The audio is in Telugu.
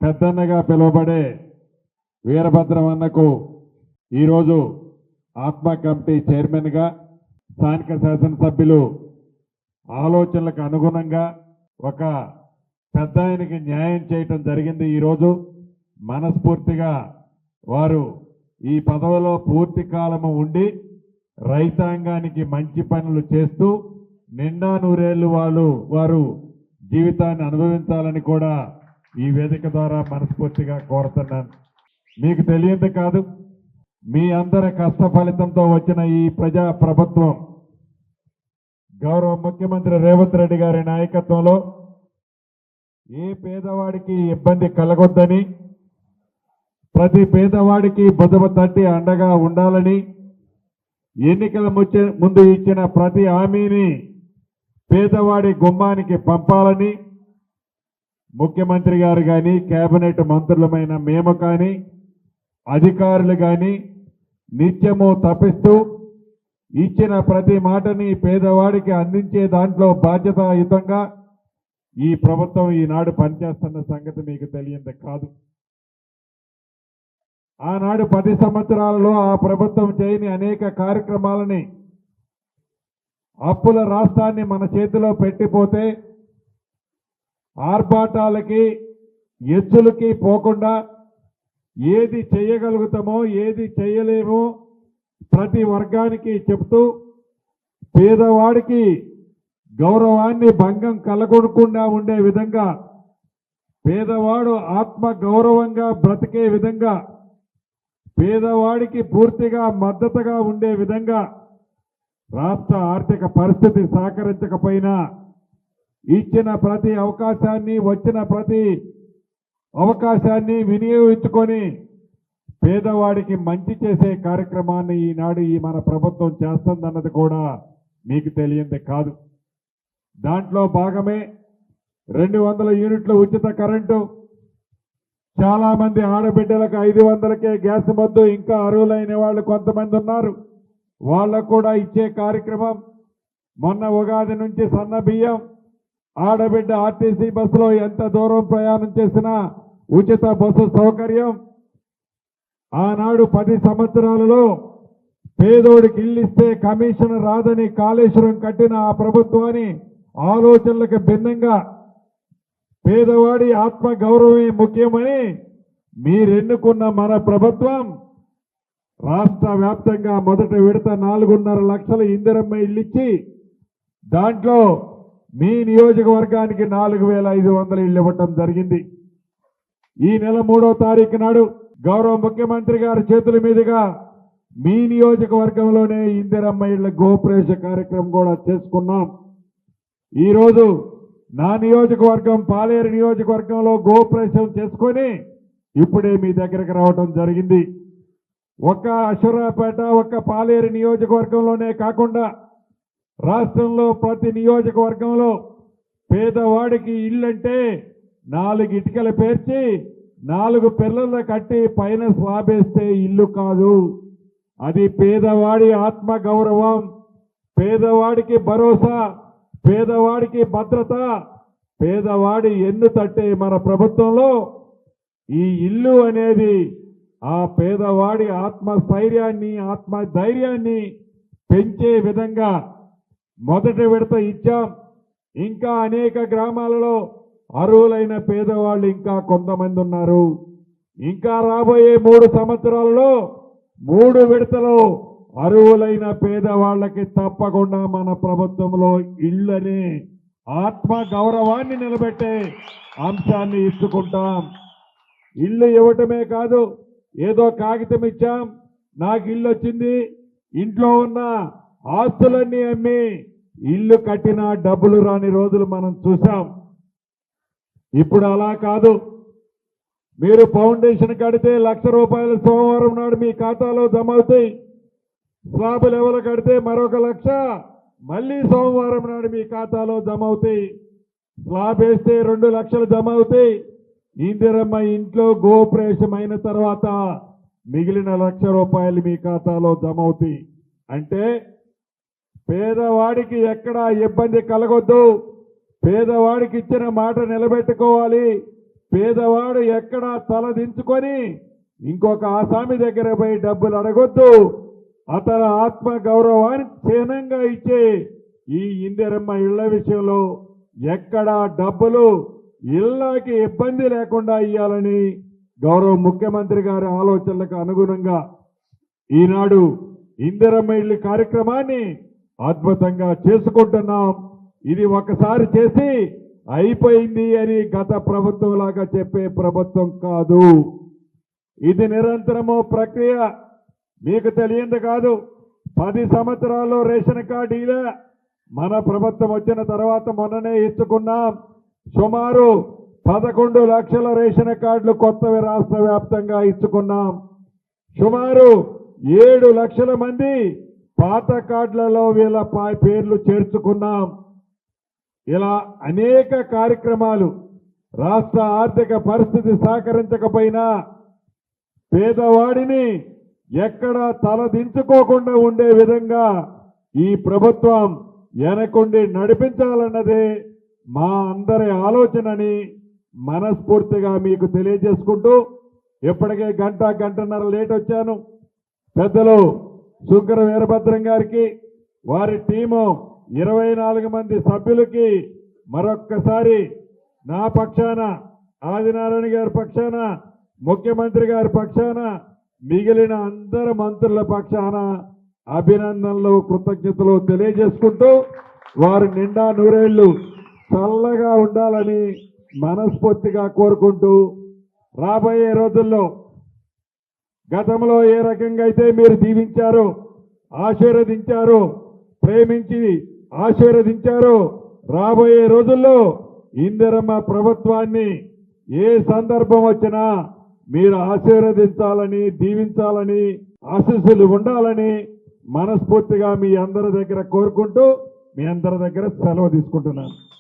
పెద్దన్నగా పిలువబడే వీరభద్రం అన్నకు ఈరోజు ఆత్మ కమిటీ చైర్మన్గా స్థానిక శాసనసభ్యులు ఆలోచనలకు అనుగుణంగా ఒక పెద్ద ఆయనకి న్యాయం చేయటం జరిగింది. ఈరోజు మనస్ఫూర్తిగా వారు ఈ పదవిలో పూర్తి కాలము ఉండి రైతాంగానికి మంచి పనులు చేస్తూ నిండా నూరేళ్లు వారు జీవితాన్ని అనుభవించాలని కూడా ఈ వేదిక ద్వారా మనస్ఫూర్తిగా కోరుతున్నాను. మీకు తెలియదు కాదు, మీ అందరి కష్ట ఫలితంతో వచ్చిన ఈ ప్రజా ప్రభుత్వం గౌరవ ముఖ్యమంత్రి రేవంత్ రెడ్డి గారి నాయకత్వంలో ఏ పేదవాడికి ఇబ్బంది కలగొద్దని, ప్రతి పేదవాడికి బుధమ తట్టి అండగా ఉండాలని, ఎన్నికల ముందు ఇచ్చిన ప్రతి హామీని పేదవాడి గుమ్మానికి పంపాలని ముఖ్యమంత్రి గారు కానీ, కేబినెట్ మంత్రులమైన మేము కానీ, అధికారులు కానీ నిత్యము తప్పిస్తూ ఇచ్చిన ప్రతి మాటని పేదవాడికి అందించే దాంట్లో బాధ్యతాయుతంగా ఈ ప్రభుత్వం ఈనాడు పనిచేస్తున్న సంగతి మీకు తెలియంది కాదు. ఆనాడు 10 సంవత్సరాలలో ఆ ప్రభుత్వం చేయని అనేక కార్యక్రమాలని, అప్పుల రాష్ట్రాన్ని మన చేతిలో పెట్టిపోతే ఆర్భాటాలకి ఎచ్చులకి పోకుండా ఏది చేయగలుగుతామో ఏది చేయలేమో ప్రతి వర్గానికి చెప్తూ పేదవాడికి గౌరవాన్ని భంగం కలగొనకుండా ఉండే విధంగా, పేదవాడు ఆత్మ గౌరవంగా బ్రతికే విధంగా, పేదవాడికి పూర్తిగా మద్దతుగా ఉండే విధంగా రాష్ట్ర ఆర్థిక పరిస్థితి సహకరించకపోయినా ఇచ్చిన ప్రతి అవకాశాన్ని, వచ్చిన ప్రతి అవకాశాన్ని వినియోగించుకొని పేదవాడికి మంచి చేసే కార్యక్రమాన్ని ఈనాడు మన ప్రభుత్వం చేస్తుందన్నది కూడా మీకు తెలియంది కాదు. దాంట్లో భాగమే 200 యూనిట్ల ఉచిత కరెంటు, చాలా మంది ఆడబిడ్డలకు 500కే గ్యాస్ వద్దు, ఇంకా అర్హులైన వాళ్ళు కొంతమంది ఉన్నారు, వాళ్ళకు కూడా ఇచ్చే కార్యక్రమం. మొన్న ఉగాది నుంచి సన్న బియ్యం, ఆడబిడ్డ ఆర్టీసీ బస్సులో ఎంత దూరం ప్రయాణం చేసినా ఉచిత బస్సు సౌకర్యం. ఆనాడు 10 సంవత్సరాలలో పేదోడికి ఇల్లిస్తే కమిషన్ రాదని కాళేశ్వరం కట్టిన ఆ ప్రభుత్వాన్ని ఆలోచనలకు భిన్నంగా పేదవాడి ఆత్మ గౌరవమే ముఖ్యమని మీరెన్నుకున్న మన ప్రభుత్వం రాష్ట్ర వ్యాప్తంగా మొదటి విడత 4.5 లక్షల ఇందిరమ్మ ఇల్లిచ్చి దాంట్లో మీ నియోజకవర్గానికి 4,500 ఇళ్ళు ఇవ్వటం జరిగింది. ఈ నెల 3వ తారీఖు నాడు గౌరవ ముఖ్యమంత్రి గారి చేతుల మీదుగా మీ నియోజకవర్గంలోనే ఇందిరమ్మ ఇళ్ల గోప్రవేశ కార్యక్రమం కూడా చేసుకున్నాం. ఈరోజు నా నియోజకవర్గం పాలేరు నియోజకవర్గంలో గోప్రవేశం చేసుకొని ఇప్పుడే మీ దగ్గరికి రావడం జరిగింది. ఒక్క అశ్వరాపేట, ఒక్క పాలేరు నియోజకవర్గంలోనే కాకుండా రాష్ట్రంలో ప్రతి నియోజకవర్గంలో పేదవాడికి ఇల్లంటే 4 ఇటుకలు పేర్చి 4 పిల్లలు కట్టి పైన స్లాబ్ వేస్తే ఇల్లు కాదు. అది పేదవాడి ఆత్మ గౌరవం, పేదవాడికి భరోసా, పేదవాడికి భద్రత, పేదవాడి ఎన్ను తట్టే మన ప్రభుత్వంలో ఈ ఇల్లు అనేది ఆ పేదవాడి ఆత్మస్థైర్యాన్ని, ఆత్మ ధైర్యాన్ని పెంచే విధంగా మొదటి విడత ఇచ్చాం. ఇంకా అనేక గ్రామాలలో అర్హులైన పేదవాళ్ళు ఇంకా కొంతమంది ఉన్నారు. ఇంకా రాబోయే 3 సంవత్సరాలలో 3 విడతలో అర్హులైన పేదవాళ్ళకి తప్పకుండా మన ప్రభుత్వంలో ఇళ్ళని ఆత్మ గౌరవాన్ని నిలబెట్టే అంశాన్ని ఇచ్చుకుంటాం. ఇల్లు ఇవ్వటమే కాదు, ఏదో కాగితం ఇచ్చాం, నాకు ఇల్లు వచ్చింది, ఇంట్లో ఉన్న ఆస్తులన్నీ అమ్మి ఇల్లు కట్టిన డబ్బులు రాని రోజులు మనం చూసాం. ఇప్పుడు అలా కాదు. మీరు ఫౌండేషన్ కడితే ₹1,00,000 సోమవారం నాడు మీ ఖాతాలో జమ అవుతాయి. స్లాబ్ లెవెల్ కడితే మరొక 1,00,000 మళ్ళీ సోమవారం నాడు మీ ఖాతాలో జమ అవుతాయి. స్లాబ్ వేస్తే 2 లక్షలు జమ అవుతాయి. ఇందిరమ్మ ఇంట్లో గోప్రవేశం అయిన తర్వాత మిగిలిన ₹1,00,000 మీ ఖాతాలో జమ అవుతాయి. అంటే పేదవాడికి ఎక్కడా ఇబ్బంది కలగొద్దు, పేదవాడికి ఇచ్చిన మాట నిలబెట్టుకోవాలి, పేదవాడు ఎక్కడా తలదించుకొని ఇంకొక ఆసామి దగ్గర పోయి డబ్బులు అడగొద్దు. అతని ఆత్మ గౌరవాన్ని చిహ్నంగా ఇచ్చే ఈ ఇందిరమ్మ ఇళ్ల విషయంలో ఎక్కడా డబ్బులు ఇళ్ళకి ఇబ్బంది లేకుండా ఇవ్వాలని గౌరవ ముఖ్యమంత్రి గారి ఆలోచనలకు అనుగుణంగా ఈనాడు ఇందిరమ్మ ఇల్లు కార్యక్రమాన్ని అద్భుతంగా చేసుకుంటున్నాం. ఇది ఒకసారి చేసి అయిపోయింది అని గత ప్రభుత్వం లాగా చెప్పే ప్రభుత్వం కాదు. ఇది నిరంతరము ప్రక్రియ. మీకు తెలియంది కాదు, 10 సంవత్సరాల్లో రేషన్ కార్డు ఇలా మన ప్రభుత్వం వచ్చిన తర్వాత మొన్ననే ఇచ్చుకున్నాం. సుమారు 11 లక్షల రేషన్ కార్డులు కొత్తవి రాష్ట్ర వ్యాప్తంగా ఇచ్చుకున్నాం. సుమారు 7 లక్షల మంది పాత కార్డులలో వీళ్ళ పేర్లు చేర్చుకున్నాం. ఇలా అనేక కార్యక్రమాలు రాష్ట్ర ఆర్థిక పరిస్థితి సహకరించకపోయినా పేదవాడిని ఎక్కడ తలదించుకోకుండా ఉండే విధంగా ఈ ప్రభుత్వం వెనకుండి నడిపించాలన్నదే మా అందరి ఆలోచనని మనస్ఫూర్తిగా మీకు తెలియజేసుకుంటూ, ఇప్పటికే గంటన్నర లేట్ వచ్చాను. పెద్దలు శుంకర వీరభద్రం గారికి, వారి టీము 24 మంది సభ్యులకి మరొక్కసారి నా పక్షాన, ఆదినారాయణ గారి పక్షాన, ముఖ్యమంత్రి గారి పక్షాన, మిగిలిన అందరు మంత్రుల పక్షాన అభినందనలు, కృతజ్ఞతలు తెలియజేసుకుంటూ, వారు నిండా నూరేళ్లు చల్లగా ఉండాలని మనస్ఫూర్తిగా కోరుకుంటూ, రాబోయే రోజుల్లో గతంలో ఏ రకంగా అయితే మీరు దీవించారో, ఆశీర్వదించారో, ప్రేమించి ఆశీర్వదించారో, రాబోయే రోజుల్లో ఇందిరమ్మ ప్రభుత్వాన్ని ఏ సందర్భం వచ్చినా మీరు ఆశీర్వదించాలని, దీవించాలని, ఆశీస్సులు ఉండాలని మనస్ఫూర్తిగా మీ అందరి దగ్గర కోరుకుంటూ మీ అందరి దగ్గర సెలవు తీసుకుంటున్నాను.